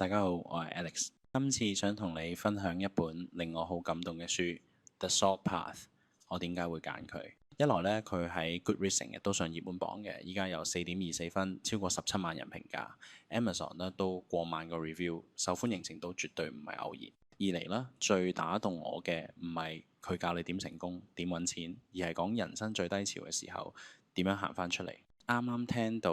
大家好，我係 Alex。今次想同你分享一本令我好感動嘅書《The Sword Path》。我點解會揀佢？一來呢，佢喺 Goodreads 成日都上熱門榜嘅，依家有4.24分，超過17萬人評價。Amazon 呢都過萬個 review，受歡迎程度絕對唔係偶然。二嚟呢，最打動我嘅唔係佢教你點成功、點揾錢，而係講人生最低潮嘅時候點樣行翻出嚟。啱啱聽到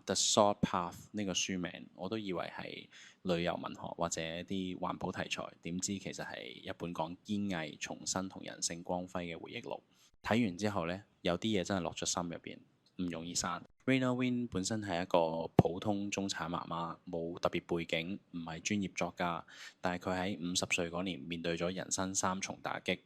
The Sword Path 呢個書名，我都以為係旅遊文學或者啲環保題材，點知其實係一本講堅毅、重生同人性光輝嘅回憶錄。睇完之後呢，有啲嘢真係落咗心入邊，唔容易刪。Raynor Wing 本身係一個普通中產媽媽，冇特別背景，唔係專業作家，但係佢喺50歲嗰年面對咗人生3重打擊：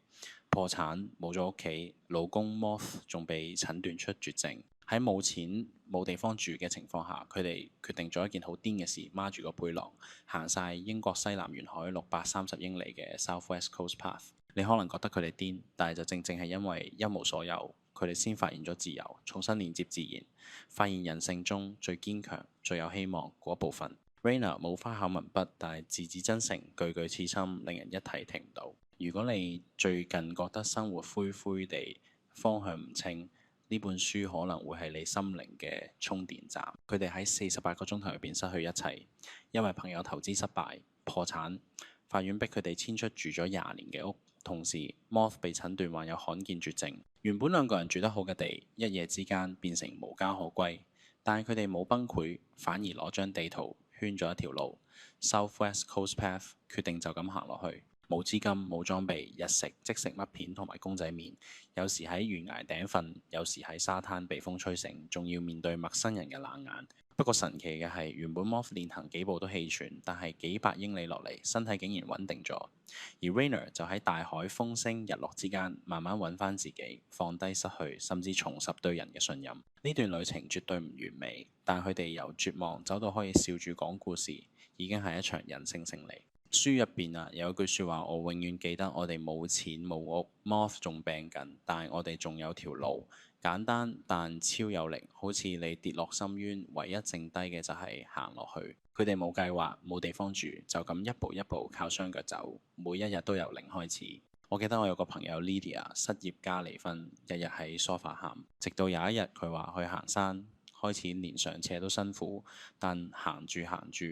破產、冇咗屋企、老公 Moth 仲被診斷出絕症。喺冇錢冇地方住嘅情況下，佢哋決定咗一件好癲嘅事，孖住個背囊行晒英國西南沿海630英里嘅 South West Coast Path。你可能覺得佢哋癲，但係就正正係因為一無所有，佢哋先發現咗自由，重新連接自然，發現人性中最堅強、最有希望嗰部分。Raynor 冇花巧文筆，但係字字真誠，句句刺心，令人一睇停唔到。如果你最近覺得生活灰灰地，方向唔清，呢本書可能會係你心靈嘅充電站。佢哋喺48個鐘頭入邊失去一切，因為朋友投資失敗、破產，法院逼佢哋遷出住咗20年嘅屋。同時 Moth 被診斷患有罕見絕症。原本兩個人住得好嘅地，一夜之間變成無家可歸。但係佢哋冇崩潰，反而攞張地圖圈咗一條路 South West Coast Path，決定就咁行落去。冇資金，冇裝備，日食即食麥片同埋公仔麵，有時喺懸崖頂瞓，有時喺沙灘被風吹醒，仲要面對陌生人嘅冷眼。不過神奇嘅係，原本 Moth 連行幾步都氣喘，但係幾百英里落嚟，身體竟然穩定咗。而 Raynor 就喺大海風聲日落之間，慢慢揾翻自己，放低失去，甚至重拾對人嘅信任。呢段旅程絕對唔完美，但佢哋由絕望走到可以笑住講故事，已經係一場人性勝利。書入邊有一句説話，我永遠記得：我哋冇錢冇屋，Moth 仲病緊，但係我哋仲有條路，簡單但超有力，好似你跌落深淵，唯一剩低嘅就係行落去。佢哋冇計劃，冇地方住，就咁一步一步靠雙腳走，每一日都由零開始。我記得我有個朋友 Lydia 失業加離婚，日日喺梳化喊，直到有一日佢話去行山，開始連上斜都辛苦，但行住行住。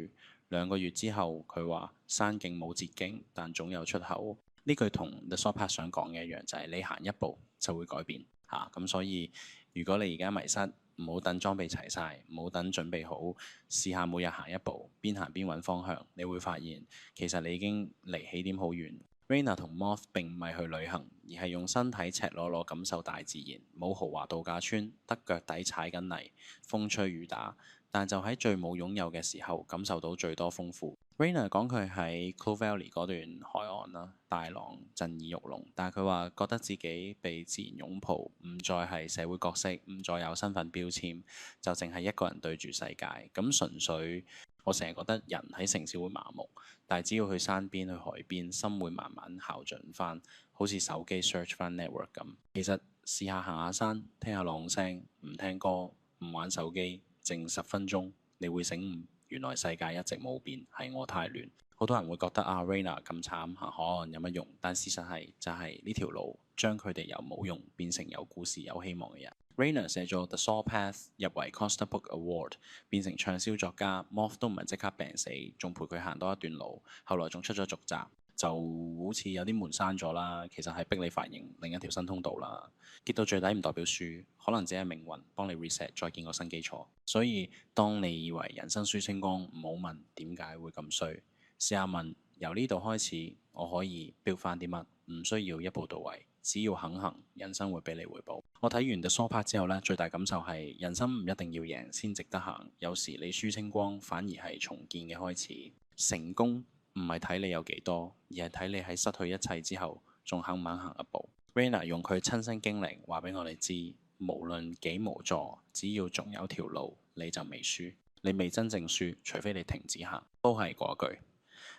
2個月之後，佢話山徑冇捷徑，但總有出口。呢句同 The Sword Path 想講嘅一樣，就係你行一步就會改變嚇。咁所以如果你而家迷失，唔好等裝備齊晒，唔好等準備好，試下每日行一步，邊行邊揾方向，你會發現其實你已經離起點好遠。Raynor 同 Moth 並唔係去旅行，而係用身體赤裸裸感受大自然，冇豪華度假村，得腳底踩緊泥，風吹雨打。但就喺最冇擁有嘅時候，感受到最多豐富。Raynor 講佢喺 Clough Valley 嗰段海岸啦，大浪震耳欲聾，但係佢話覺得自己被自然擁抱，唔再係社會角色，唔再有身份標籤，就淨係一個人對住世界。咁純粹，我成日覺得人喺城市會麻木，但係只要去山邊、去海邊，心會慢慢校準翻，好似手機 search 翻 network 咁。其實試下行下山，聽下浪聲，唔聽歌，唔玩手機。靜10分鐘，你會醒悟，原來世界一直冇變，係我太亂。好多人會覺得Raynor 咁慘，行海岸有乜用？但事實係就係呢條路將佢哋由冇用變成有故事、有希望嘅人。Raynor 寫咗《The Sword Path》入圍 Costa Book Award，變成暢銷作家。Moth 都唔係即刻病死，仲陪佢行多一段路。後來仲出咗續集。就好似有啲門閂咗啦，其實係逼你發現另一條新通道啦。跌到最底唔代表輸，可能只係命運幫你 reset， 再建個新基礎。所以當你以為人生輸清光，唔好問點解會咁衰，試下問由呢度開始，我可以 build 翻啲乜？唔需要一步到位，只要肯行，人生會俾你回報。我睇完 The Sword Path 之後呢，最大感受係人生唔一定要贏先值得行，有時你輸清光反而係重建嘅開始。成功唔係睇你有幾多，而係睇你喺失去一切之後，仲肯唔肯行一步。Raynor 用佢親身經歷話俾我哋知，無論幾無助，只要仲有條路，你就未輸。你未真正輸，除非你停止行。都係嗰句，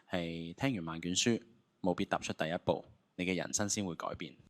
係聽完萬卷書，務必踏出第一步，你嘅人生先會改變。